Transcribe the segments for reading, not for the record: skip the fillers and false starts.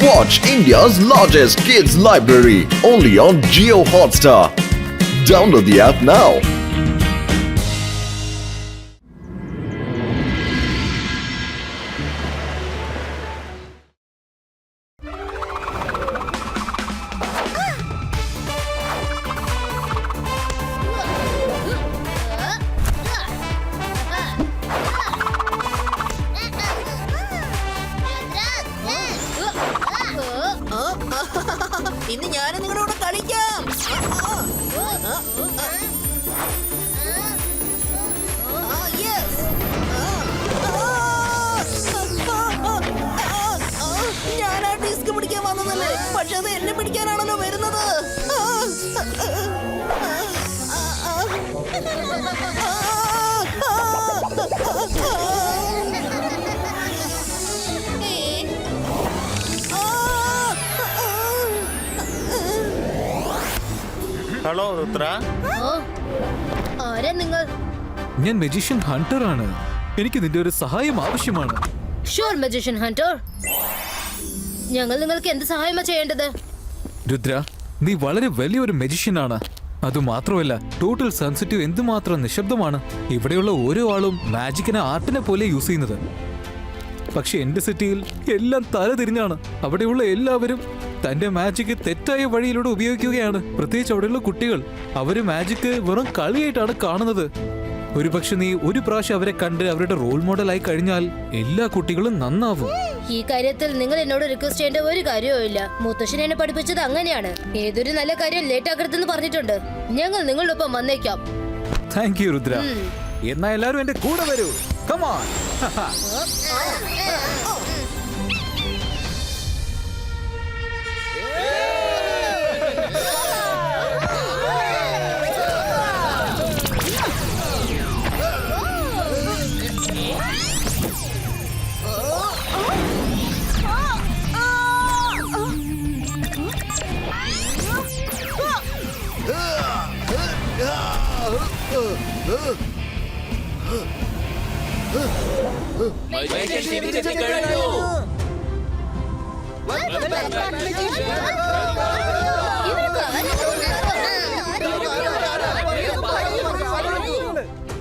Watch India's largest kids library only on Jio Hotstar. Download the app now. ഇന്ന് ഞാൻ നിങ്ങളോട് കളിക്കാം. ഞാൻ ആ ഡിസ്ക് പിടിക്കാൻ വന്നതല്ലേ, പക്ഷെ അത് എന്നെ പിടിക്കാനാണല്ലോ വരുന്നത്. ഹലോ രുദ്ര. ആരാ നിങ്ങൾ? ഞാൻ മജീഷ്യൻ ഹണ്ടർ ആണ്. എനിക്ക് നിന്റെ ഒരു സഹായം ആവശ്യമാണ്. Sure magician Hunter. ഞങ്ങൾ നിങ്ങൾക്ക് എന്ത് സഹായമാ ചെയ്യേണ്ടത്? രുദ്ര, നീ വളരെ വലിയൊരു മജീഷ്യൻ ആണ്. അതുമാത്രമല്ല, ടോട്ടൽ സെൻസിറ്റീവ് എന്തുമാത്രം നിശബ്ദമാണ്. ഇവിടെയുള്ള ഓരോ ആളും മാജിക്കിനെ ആർട്ടിനെ പോലെ യൂസ് ചെയ്യുന്നത്. പക്ഷെ എന്റെ സിറ്റിയിൽ എല്ലാം തലതിരിഞ്ഞാണ്. അവിടെയുള്ള എല്ലാവരും തന്റെ മാജിക് തെറ്റായ വഴിയിലൂടെ ഉപയോഗിക്കുകയാണ്. പ്രത്യേകിച്ച് അവിടെയുള്ള കുട്ടികൾ. അവര് മാജിക് വെറും കളിയായിട്ടാണ് കാണുന്നത്. ഒരുപക്ഷെ നീ ഒരു പ്രാവശ്യം അവരെ കണ്ട് അവരുടെ റോൾ മോഡലായി കഴിഞ്ഞാൽ എല്ലാ കുട്ടികളും നന്നാവും. ഈ കാര്യത്തിൽ നിങ്ങൾ എന്നോട് റിക്വസ്റ്റ് ചെയ്യേണ്ട ഒരു കാര്യവും ഇല്ല. മുത്തശ്ശൻ എന്നെ പഠിപ്പിച്ചത് അങ്ങനെയാണ്. ഏതൊരു നല്ല കാര്യം ലേറ്റ് ആക്കരുതെന്ന് പറഞ്ഞിട്ടുണ്ട്. ഞങ്ങൾ നിങ്ങളുടെ ഒപ്പം വന്നേക്കാം. Thank you Rudra. എന്നാ എല്ലാരും എന്റെ കൂടെ വരൂ. Come on.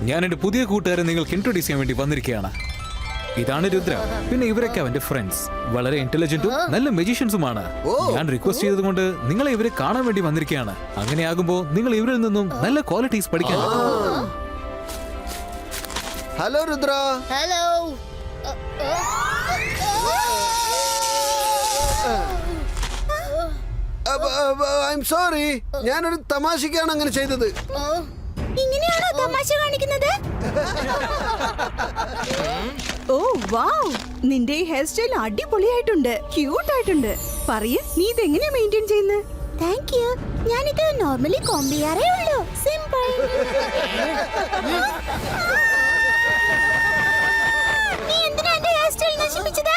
ഞാൻ എന്റെ പുതിയ കൂട്ടുകാരെ നിങ്ങൾക്ക് ഇൻട്രൊഡ്യൂസ് ചെയ്യാൻ വേണ്ടി വന്നിരിക്കുകയാണ്. ഇതാണ് രുദ്ര. പിന്നെ ഇവരൊക്കെ അവന്റെ ഫ്രണ്ട്സ്. വളരെ ഇന്റലിജന്റും നല്ല മജീഷ്യൻസുമാണ്. ഞാൻ റിക്വസ്റ്റ് ചെയ്തതുകൊണ്ട് നിങ്ങളെ ഇവരെ കാണാൻ വേണ്ടി വന്നിരിക്കുകയാണ്. അങ്ങനെയാകുമ്പോ നിങ്ങൾ ഇവരിൽ നിന്നും നല്ല ക്വാളിറ്റീസ് പഠിക്കാൻ. Hello Rudra. Hello. I am sorry. ഞാനൊരു തമാശക്കാണ് അങ്ങനെ ചെയ്തത്. ഇങ്ങനെയാണോ തമാശ കാണിക്കുന്നത്? ഓ വാവ്, നിന്റെ ഈ ഹെയർ സ്റ്റൈൽ അടിപൊളിയായിട്ടുണ്ട്, ക്യൂട്ട് ആയിട്ടുണ്ട്. പറയ്, നീ ഇതെങ്ങനെയാ മെയിൻറ്റെയിൻ ചെയ്യുന്നത്? Thank you. ഞാനിത് നോർമലി കോംബ് ചെയ്യാറേ ഉള്ളൂ. സിമ്പിൾ. നീ എന്തിനാ എന്റെ ഹെയർ സ്റ്റൈൽ നശിപ്പിച്ചത്?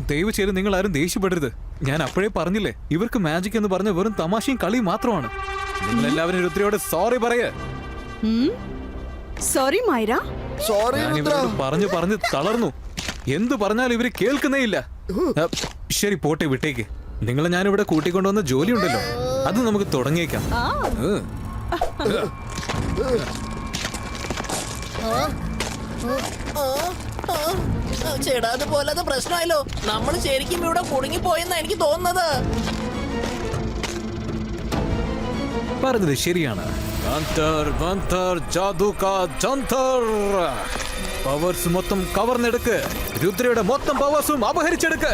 ദയവ് ചെയ്ത് നിങ്ങൾ ആരും ദേഷ്യപ്പെടരുത്. ഞാൻ അപ്പോഴേ പറഞ്ഞില്ലേ, ഇവർക്ക് മാജിക് എന്ന് പറഞ്ഞ വെറും തമാശയും കളിയും മാത്രമാണ്. നിങ്ങൾ എല്ലാവരും രുദ്രയോട് സോറി പറയേ. സോറി മൈര. സോറി ഞാൻ രുദ്ര. ഇവരോട് പറഞ്ഞു തളർന്നു. എന്ത് പറഞ്ഞാലും ഇവര് കേൾക്കുന്നേ ഇല്ല. ശരി, പോട്ടെ, വിട്ടേക്ക്. നിങ്ങളെ ഞാൻ ഇവിടെ കൂട്ടിക്കൊണ്ടുവന്ന ജോലി ഉണ്ടല്ലോ, അത് നമുക്ക് തുടങ്ങിയേക്കാം. ചേടാ, അതുപോലെ അത് പ്രശ്നമായല്ലോ. നമ്മൾ ശരിക്കും ഇവിടെ കുടുങ്ങിപ്പോയെന്നാ എനിക്ക് തോന്നുന്നത്. പറഞ്ഞത് ശരിയാണ്. പവേഴ്സ് മൊത്തം കവർന്നെടുക്ക്. രുദ്രയുടെ മൊത്തം പവേഴ്സും അപഹരിച്ചെടുക്ക്.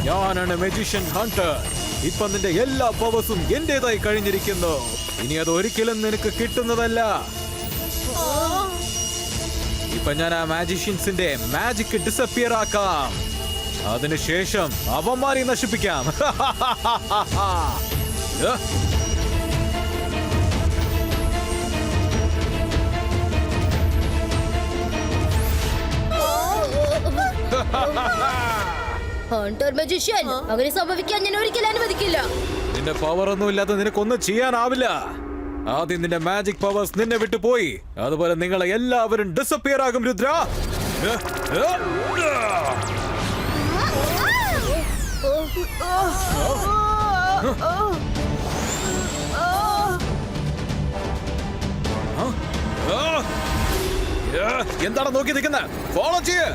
ഞാനാണ് മെജിഷ്യൻ ഹണ്ടർ. ഇപ്പൊ നിന്റെ എല്ലാ പവേഴ്സും എന്റേതായി കഴിഞ്ഞിരിക്കുന്നു. ഇനി അത് ഒരിക്കലും നിനക്ക് കിട്ടുന്നതല്ല. ഇപ്പൊ ഞാൻ ആ മാജിഷ്യൻസിന്റെ മാജിക് ഡിസപ്പിയർ ആക്കാം. അതിനുശേഷം അവന്മാരെ നശിപ്പിക്കാം. ഹണ്ടർ മജീഷ്യൻ, അങ്ങനെ സംഭവിക്കാൻ ഞാൻ ഒരിക്കലും അനുവദിക്കില്ല. നിന്റെ പവർ ഒന്നും ഇല്ലാതെ നിനക്കൊന്നും ചെയ്യാനാവില്ല. ആദ്യം നിന്റെ മാജിക് പവേഴ്സ് നിന്നെ വിട്ടു പോയി. അതുപോലെ നിങ്ങളെ എല്ലാവരും ഡിസപ്പിയർ ആകും രുദ്ര. എന്താണ് നോക്കി നിൽക്കുന്നത്? ഫോളോ ചെയ്യ്.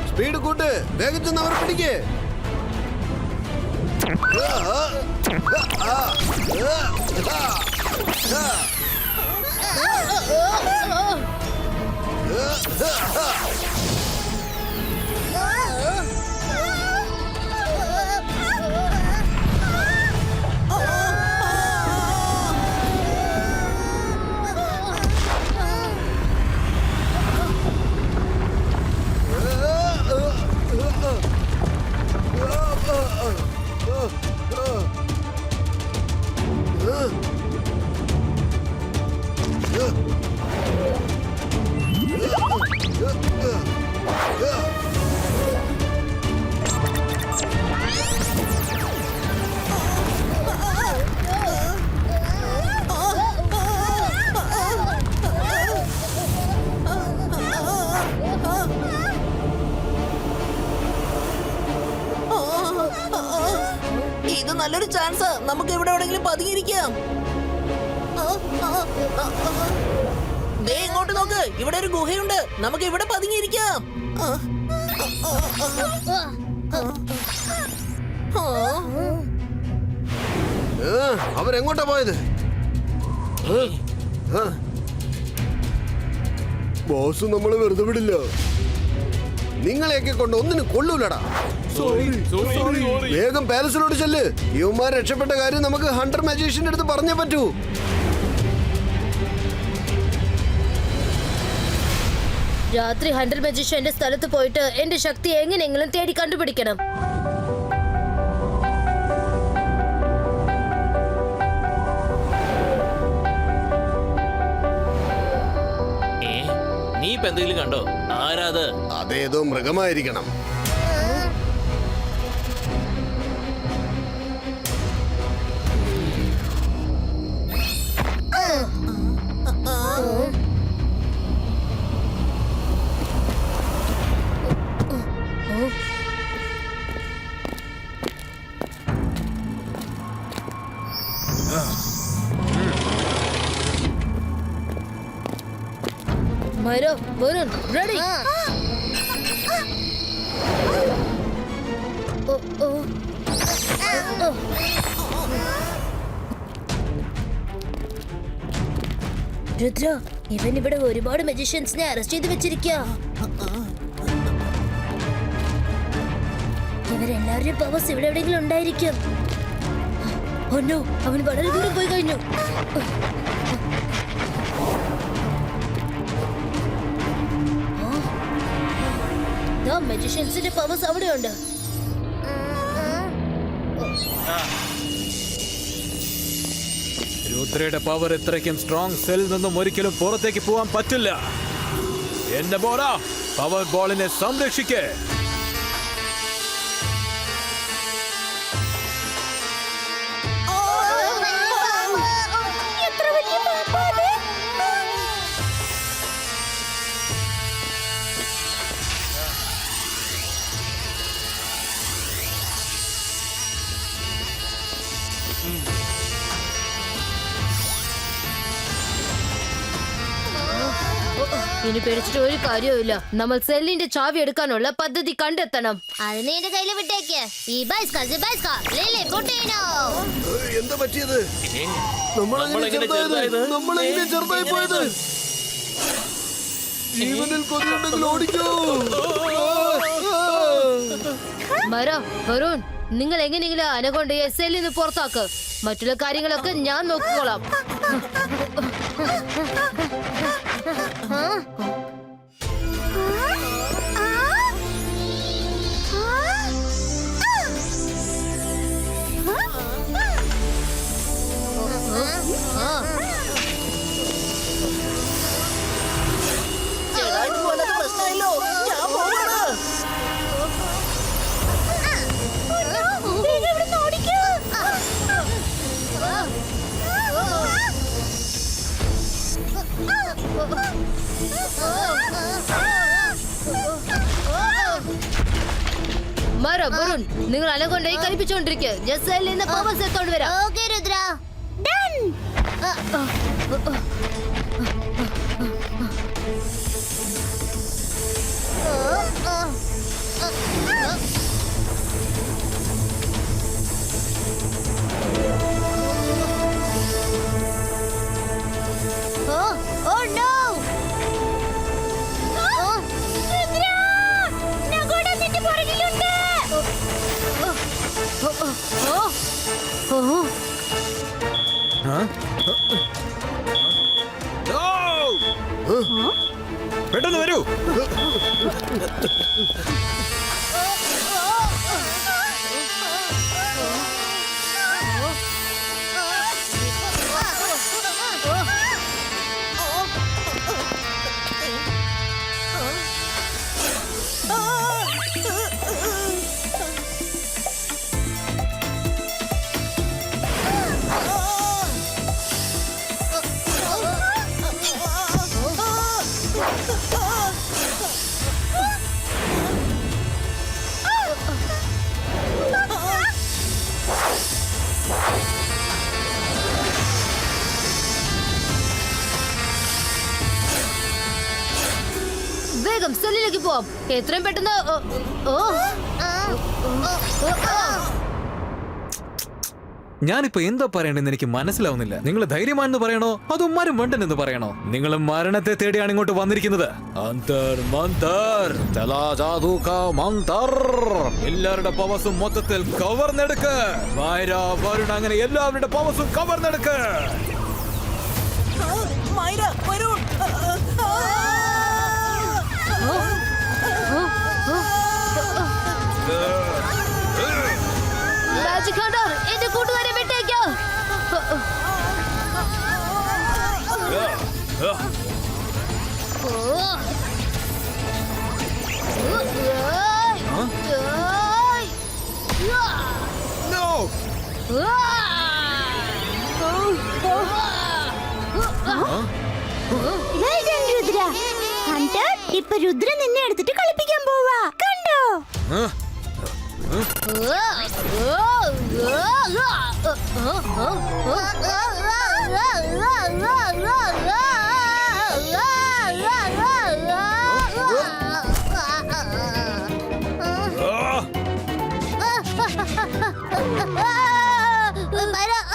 സ്പീഡ് കൂട്ട്, വേഗം ചെന്ന് അവർ പിടിക്കേ. ഇത് നല്ലൊരു ചാൻസ്. നമുക്ക് ഇവിടെ എവിടെയെങ്കിലും പതുങ്ങിയിരിക്കാം. ദേ ഇങ്ങോട്ട് നോക്ക്, ഇവിടെ ഒരു ഗുഹയുണ്ട്. നമുക്ക് ഇവിടെ പതുങ്ങിയിരിക്കാം. അവരെങ്ങോട്ടാ പോയത്? ബോസ് നമ്മളെ വെറുതെ വിടില്ല. നിങ്ങളെയൊക്കെ കൊണ്ട് ഒന്നിനും കൊള്ളൂലടാ. വേഗം പാലസിലോട്ട് ചെല്ല്. യുവമാർ രക്ഷപ്പെട്ട കാര്യം നമുക്ക് ഹണ്ടർ മജീഷ്യന്റെ അടുത്ത് പറഞ്ഞേ പറ്റൂ. രാത്രി ഹണ്ടർ മജീഷ്യന്റെ സ്ഥലത്ത് പോയിട്ട് എന്റെ ശക്തി എങ്ങനെയെങ്കിലും തേടി കണ്ടുപിടിക്കണം. നീ ഇപ്പൊ എന്തെങ്കിലും കണ്ടോ? ആരാത്? അതേതോ മൃഗമായിരിക്കണം. മൈരോ, വരുൺ, ready? രുദ്ര, ഇവൻ ഇവിടെ ഒരുപാട് മജീഷ്യൻസിനെ അറസ്റ്റ് ചെയ്ത് വെച്ചിരിക്കുക. എല്ലാവരുടെയും പവേഴ്സ് ഇവിടെ എവിടെയെങ്കിലും ഉണ്ടായിരിക്കും. ഒന്നോ, അവൻ വളരെ ദൂരം പോയി കഴിഞ്ഞു. മജിഷ്യൻസിന്റെ പവേഴ്സ് അവിടെയുണ്ട്. രുദ്രയുടെ പവർ ഇത്രയ്ക്കും സ്ട്രോങ് സെല്ലിൽ നിന്നും ഒരിക്കലും പുറത്തേക്ക് പോവാൻ പറ്റില്ല. എന്റെ ബോറ പവർ ബോളിനെ സംരക്ഷിക്കേ. എത്ര വലിയ പാമ്പാ അത്? ഇനി പേടിച്ചിട്ട് ഒരു കാര്യവുമില്ല. നമ്മൾ സെല്ലിന്റെ ചാവി എടുക്കാനുള്ള പദ്ധതി കണ്ടെത്തണം. അതിനെ എന്റെ കയ്യിൽ വിട്ടേക്ക്. ഈ എന്താ പറ്റിയത്? നമ്മളെങ്ങനെ ചെറുതായി പോയത്? ജീവനിൽ കൊതിയുണ്ടെങ്കിൽ ഓടിക്കോ. മര വരുൺ, നിങ്ങൾ എങ്ങനെയെങ്കിലും അനകൊണ്ടയെ സെല്ലിൽ നിന്ന് പുറത്താക്ക്. മറ്റുള്ള കാര്യങ്ങളൊക്കെ ഞാൻ നോക്കിക്കോളാം. പ്രശ്നമല്ലോ, ഞാൻ പോവാണ്. മര വരുൺ, നിങ്ങൾ അനകൊണ്ടയെ കളിപ്പിച്ചോണ്ടിരിക്കുക. ജസ്സലിൽ നിന്ന് പവേഴ്സ് എടുത്തോണ്ട് വരാം. Okay Rudra. Done. Oh no! Rudra! നഗോഡ നിന്റെ പുറകിലുണ്ട്. പെട്ടെന്ന് വരൂ. വേഗം സെല്ലിലേക്ക് പോവാം. എത്രയും പെട്ടെന്ന്. ഞാനിപ്പോ എന്താ പറയണ്ടെന്ന് എനിക്ക് മനസ്സിലാവുന്നില്ല. നിങ്ങൾ ധൈര്യമാണെന്ന് പറയണോ അതോ മരം എന്ന് പറയണോ? നിങ്ങൾ മരണത്തെ തേടിയാണ് ഇങ്ങോട്ട് വന്നിരിക്കുന്നത്. അന്തർ മന്തർ ചലാ ജാദു കാ മന്തർ. എല്ലാവരുടെ പവസും മൊത്തത്തിൽ കവർന്നെടുക്ക്. വായര വരുൺ, അങ്ങനെ എല്ലാവരുടെ പവസും കവർന്നെടുക്ക്. മൈര, വരുൺ. മാജിക് ഹണ്ടർ, എന്റെ കൂട്ടുകാരെ വിട്ടേക്കോ. രുദ്ര ഹണ്ടർ, ഇപ്പൊ രുദ്ര നിന്നെ എടുത്തിട്ട് കളിപ്പിക്കാൻ പോവാ. കണ്ടോ?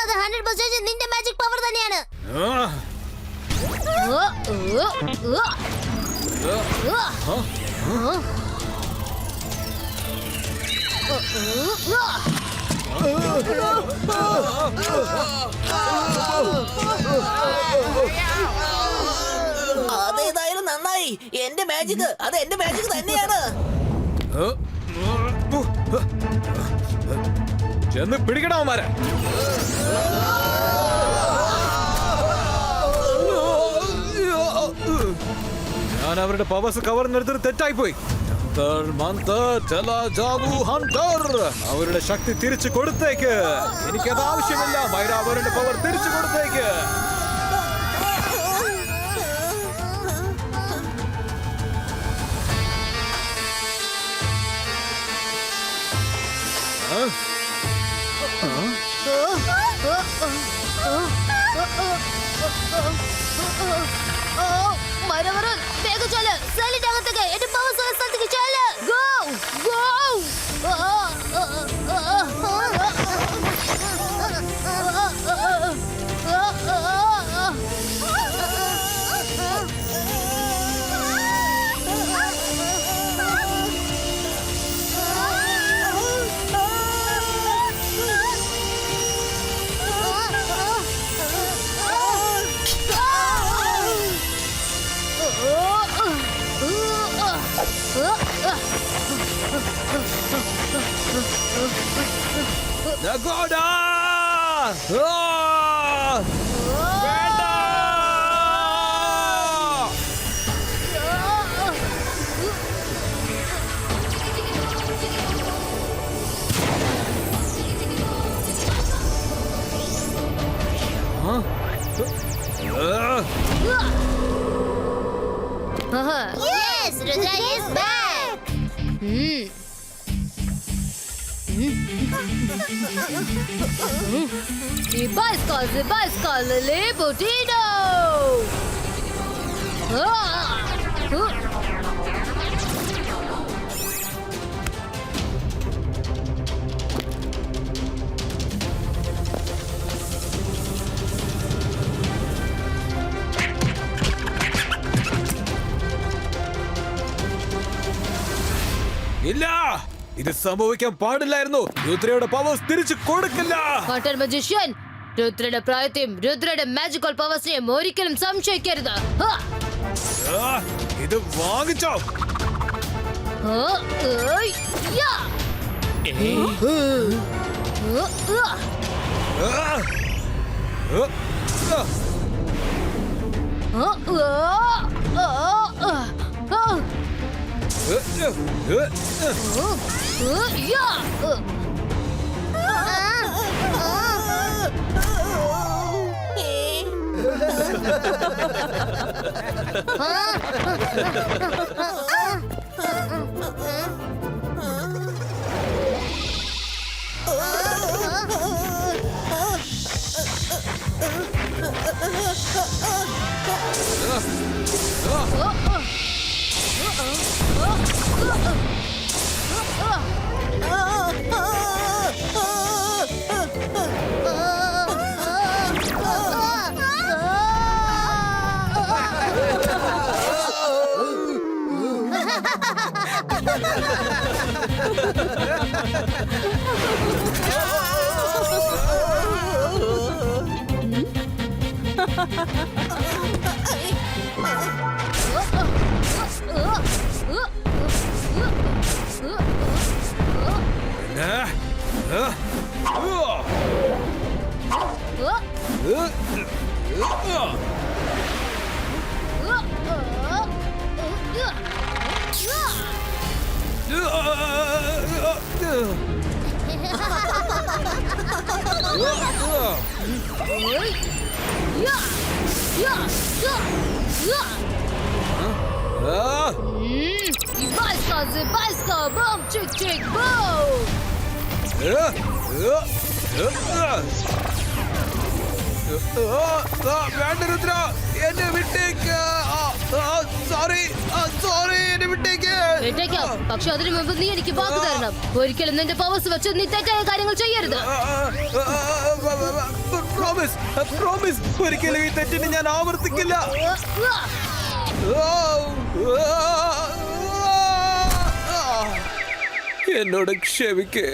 അത് 100% നിന്റെ മാജിക് പവർ തന്നെയാണ്. അതേതായാലും നന്നായി. എന്റെ മാജിക് അത് എന്റെ മാജിക് തന്നെയാണ്. ചെന്ന് പിടിക്കണവന്മാരെ. ഞാൻ അവരുടെ പവേഴ്സ് കവർന്നെടുത്തത് തെറ്റായി പോയി. അവരുടെ ശക്തി തിരിച്ചു കൊടുത്തേക്ക്. എനിക്കത് ആവശ്യമില്ല. മൈര അവരുടെ പവർ തിരിച്ചു കൊടുത്തേക്ക്. മരവറൻ വേഗം ചെല്ല്. സെല്ലിന്റെ അകത്തേക്ക് എന്റെ പവേഴ്സ് ഉള്ള സ്ഥലത്തേക്ക് ചെല്ല്. Go go. Nagoda! വേണ്ട! Yes, Rudra is back. Ibaiskal, Lebutino! ഇല്ല, ഇത് സംഭവിക്കാൻ പാടില്ലായിരുന്നു. രുദ്രയുടെ പവേഴ്സ് തിരിച്ചു കൊടുക്കില്ല. ഹോട്ടൽ മജീഷ്യൻ, രുദ്രയുടെ പ്രായത്തെയും രുദ്രയുടെ മാജിക്കൽ പവേഴ്സിനെയും ഒരിക്കലും സംശയിക്കരുത്. ഇത് വാങ്ങിച്ചോ. Ibaiskal, boom, chick, chick, boom! വേണ്ട രുദ്ര, എന്നെ വിട്ടേക്ക്. സോറി, എന്നെ വിട്ടേക്ക്. വിട്ടേക്കാം, പക്ഷെ അതിനു മുമ്പ് നീ എനിക്ക് വാക്ക് തരണം. ഒരിക്കലും നിന്റെ പവേഴ്സ് വെച്ച് നീ തെറ്റായ കാര്യങ്ങൾ ചെയ്യരുത്. പ്രോമിസ്, ഒരിക്കലും ഈ തെറ്റിന് ഞാൻ ആവർത്തിക്കില്ല. എന്നോട് ക്ഷമിക്കേ.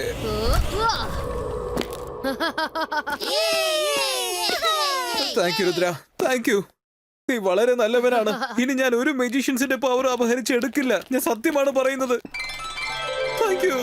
Thank you Rudra, thank you. നീ വളരെ നല്ലവനാണ്. ഇനി ഞാൻ ഒരു മെജീഷ്യൻസിന്റെ പവർ അപഹരിച്ചെടുക്കില്ല. ഞാൻ സത്യമാണ് പറയുന്നത്. Thank you.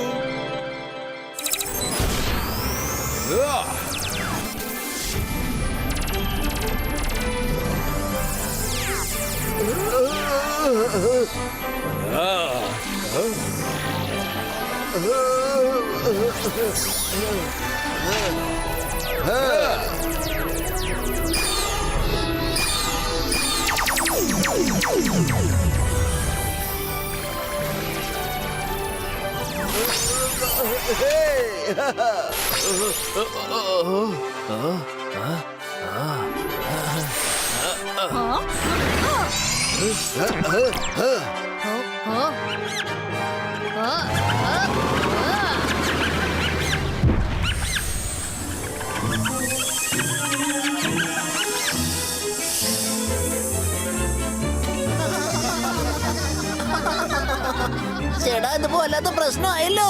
ചേടാ ഇതിപ്പോ വല്ലാത്ത പ്രശ്നമായല്ലോ.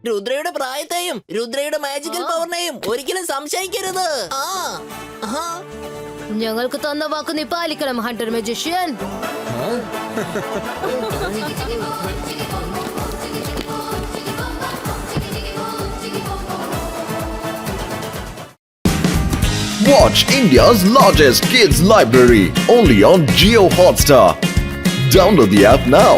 രുദ്രയുടെ പ്രായത്തെയും രുദ്രയുടെ മാജിക്കൽ പവറിനെയും ഒരിക്കലും സംശയിക്കരുത്. ഞങ്ങൾക്ക് തന്ന വാക്ക് നീ പാലിക്കണം Hunter magician. Watch India's largest kids library only on Jio Hotstar. Download the app now.